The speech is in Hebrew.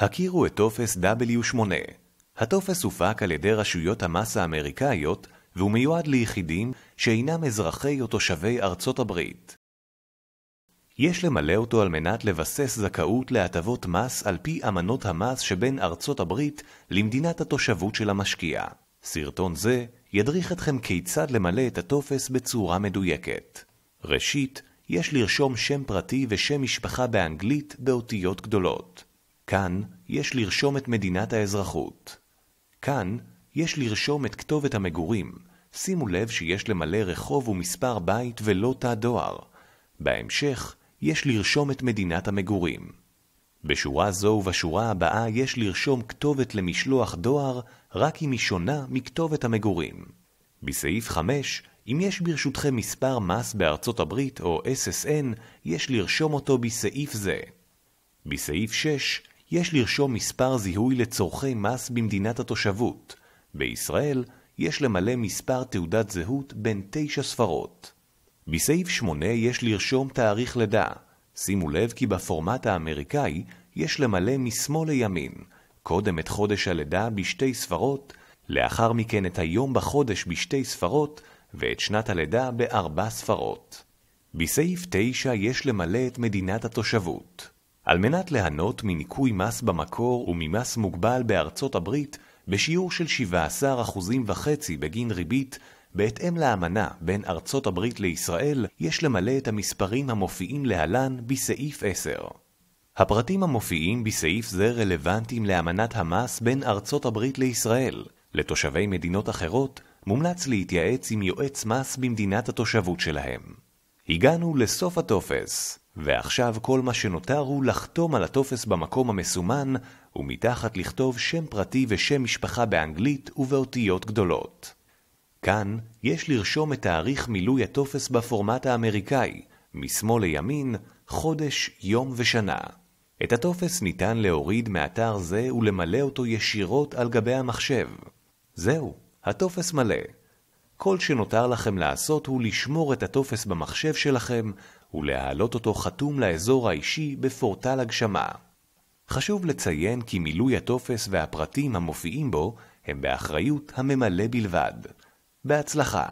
הכירו את טופס W8. הטופס הופק על ידי רשויות המס האמריקאיות, והוא מיועד ליחידים שאינם אזרחי או תושבי ארצות הברית. יש למלא אותו על מנת לבסס זכאות להטבות מס על פי אמנות המס שבין ארצות הברית למדינת התושבות של המשקיע. סרטון זה ידריך אתכם כיצד למלא את הטופס בצורה מדויקת. ראשית, יש לרשום שם פרטי ושם משפחה באנגלית באותיות גדולות. כאן יש לרשום את מדינת האזרחות. כאן יש לרשום את כתובת המגורים. שימו לב שיש למלא רחוב ומספר בית ולא תא דואר. בהמשך יש לרשום את מדינת המגורים. בשורה זו ובשורה הבאה יש לרשום כתובת למשלוח דואר רק אם היא שונה מכתובת המגורים. בסעיף 5, אם יש ברשותכם מספר מס בארצות הברית או SSN, יש לרשום אותו בסעיף זה. בסעיף 6, יש לרשום מספר זיהוי לצורכי מס במדינת התושבות. בישראל יש למלא מספר תעודת זהות בין 9 ספרות. בסעיף 8 יש לרשום תאריך לידה. שימו לב כי בפורמט האמריקאי יש למלא משמאל לימין, קודם את חודש הלידה בשתי ספרות, לאחר מכן את היום בחודש בשתי ספרות, ואת שנת הלידה ב4 ספרות. בסעיף 9 יש למלא את מדינת התושבות. על מנת ליהנות מניכוי מס במקור וממס מוגבל בארצות הברית, בשיעור של 17.5% בגין ריבית, בהתאם לאמנה בין ארצות הברית לישראל, יש למלא את המספרים המופיעים להלן בסעיף 10. הפרטים המופיעים בסעיף זה רלוונטיים לאמנת המס בין ארצות הברית לישראל. לתושבי מדינות אחרות מומלץ להתייעץ עם יועץ מס במדינת התושבות שלהם. הגענו לסוף הטופס, ועכשיו כל מה שנותר הוא לחתום על הטופס במקום המסומן, ומתחת לכתוב שם פרטי ושם משפחה באנגלית ובאותיות גדולות. כאן יש לרשום את תאריך מילוי הטופס בפורמט האמריקאי, משמאל לימין, חודש, יום ושנה. את הטופס ניתן להוריד מאתר זה ולמלא אותו ישירות על גבי המחשב. זהו, הטופס מלא. כל שנותר לכם לעשות הוא לשמור את הטופס במחשב שלכם ולהעלות אותו חתום לאזור האישי בפורטל הגשמה. חשוב לציין כי מילוי הטופס והפרטים המופיעים בו הם באחריות הממלא בלבד. בהצלחה.